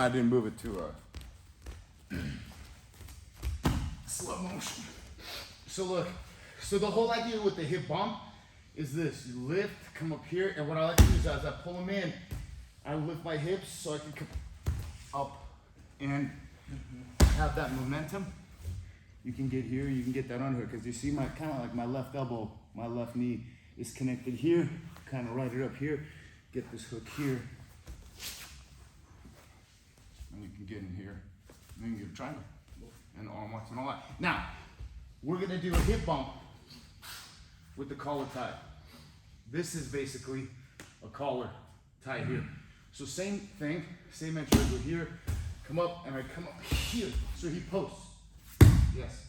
I didn't move it to slow motion. So look, so the whole idea with the hip bump is this: you lift, come up here, and what I like to do is as I pull them in, I lift my hips so I can come up and have that momentum. You can get here, you can get that under, because you see my kind of like my left elbow, my left knee is connected here, kind of right it up here, get this hook here, and you can get in here, and then you get a triangle, and the arm locks and all that. Now, we're gonna do a hip bump with the collar tie. This is basically a collar tie here. So same thing, same entry, I go here, come up, and I come up here, so he posts. Yes.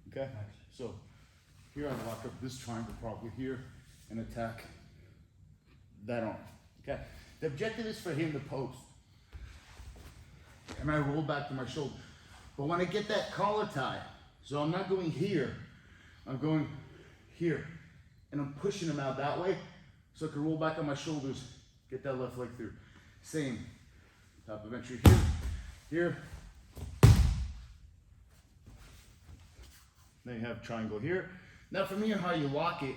Okay, so here I lock up this triangle probably here and attack that arm. Okay, the objective is for him to post. And I roll back to my shoulder. But when I get that collar tie, so I'm not going here, I'm going here. And I'm pushing him out that way so I can roll back on my shoulders, get that left leg through. Same type of entry here, here. Then you have triangle here. Now from here, how you lock it,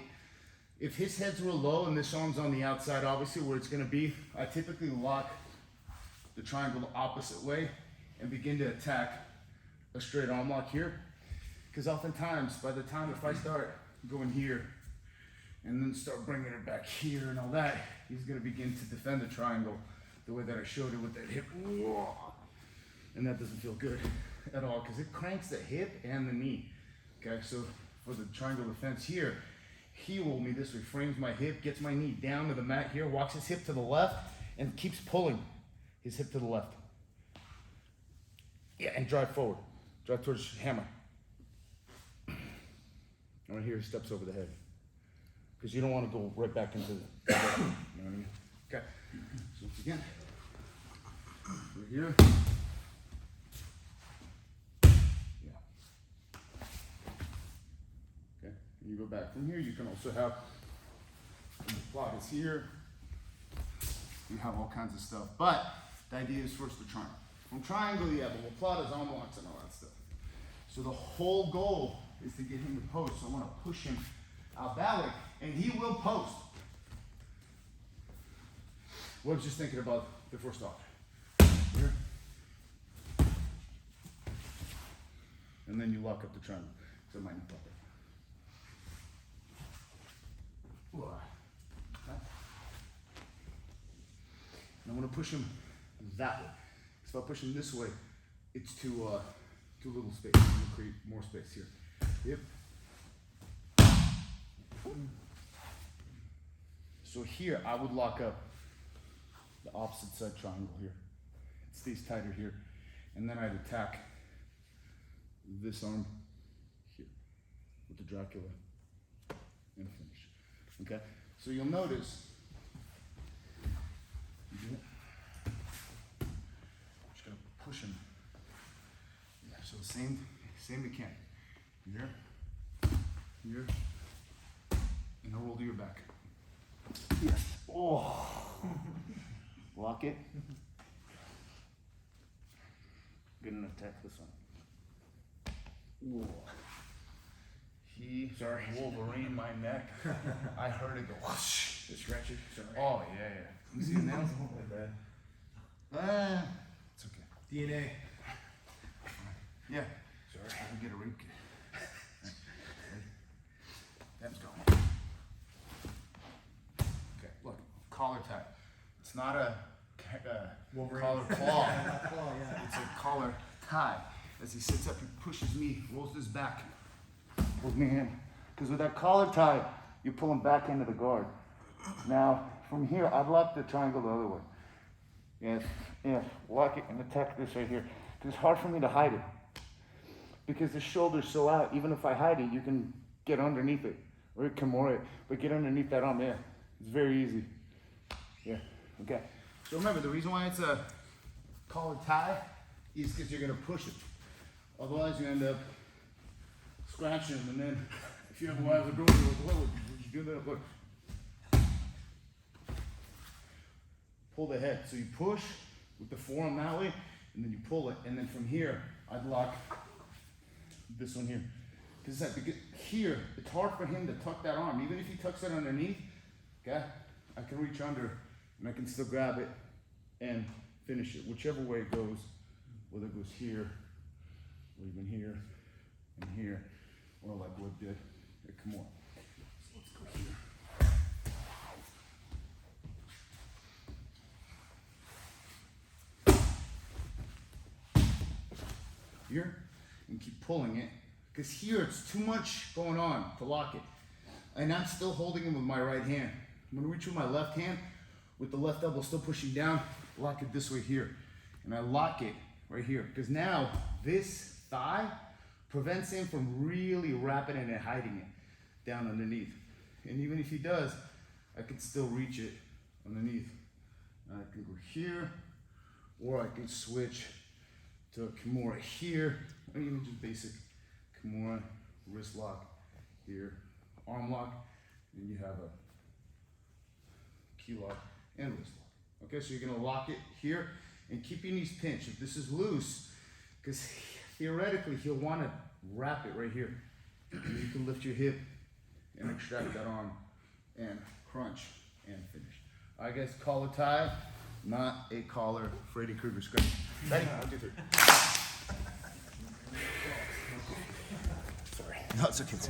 if his head's real low and this arm's on the outside, obviously where it's gonna be, I typically lock the triangle the opposite way and begin to attack a straight arm lock here. Because oftentimes, by the time if I start going here and then start bringing it back here and all that, he's gonna begin to defend the triangle the way that I showed it with that hip. And that doesn't feel good at all because it cranks the hip and the knee. Okay, so for the triangle defense here, he rolled me this way, frames my hip, gets my knee down to the mat here, walks his hip to the left, and keeps pulling his hip to the left. Yeah, and drive forward. Drive towards hammer. And right here, he steps over the head. Because you don't want to go right back into the you know what I mean? Okay, so once again, we're here. You go back from here, you can also have the plot is here. You have all kinds of stuff. But the idea is first the triangle. From triangle, you have the plot is arm locks and all that stuff. So the whole goal is to get him to post. So I want to push him out that way, and he will post. What was just thinking about before start? Here. And then you lock up the triangle. So it might not pop it. And I want to push him that way. If I push him this way, it's too little space. I'm going to create more space here. Yep. So here, I would lock up the opposite side triangle here. It stays tighter here. And then I'd attack this arm here with the Dracula and finish. Okay, so you'll notice, just gonna push him. Yeah, so same we can. Here, here, and I'll roll to your back. Yes. Oh, lock it. Gonna attack this one. Whoa. He Wolverine my neck. I heard it go whoosh. It's scratchy. Sorry. Oh yeah. You see it now? It's okay. DNA. Yeah. Sorry. I can get a rib kick. That's going. Okay, look, collar tie. It's not a collar claw. Yeah. It's a collar tie. As he sits up, he pushes me, rolls his back. With me in. Because with that collar tie, you pull him back into the guard. Now, from here, I'd lock the triangle the other way. Yes, lock it and attack this right here. Because it's hard for me to hide it. Because the shoulder's so out, even if I hide it, you can get underneath it. Or you can more it, but get underneath that arm, yeah. It's very easy. Yeah, okay. So remember, the reason why it's a collar tie is because you're gonna push it. Otherwise, you end up scratching him, and then if you have wives or girls, what would you do that? Look. pull the head. So you push with the forearm that way, and then you pull it. And then from here, I'd lock this one here. Because here, it's hard for him to tuck that arm. Even if he tucks it underneath, okay, I can reach under and I can still grab it and finish it, whichever way it goes, whether it goes here, or even here, and here, or like what did. Here, come on. So let's go here. Here, and keep pulling it, because here it's too much going on to lock it. And I'm still holding it with my right hand. I'm gonna reach with my left hand, with the left elbow still pushing down, lock it this way here. And I lock it right here, because now this thigh prevents him from really wrapping it and hiding it down underneath. And even if he does, I can still reach it underneath. And I can go here, or I can switch to a Kimura here, or even just basic Kimura wrist lock here, arm lock, and you have a key lock and wrist lock. Okay, so you're gonna lock it here and keep your knees pinched. If this is loose, because theoretically he'll want to wrap it right here. And you can lift your hip and extract that arm and crunch and finish. I guess collar tie, not a collar Freddy Krueger script. Ready? 1, 2, 3. Sorry. No, it's okay.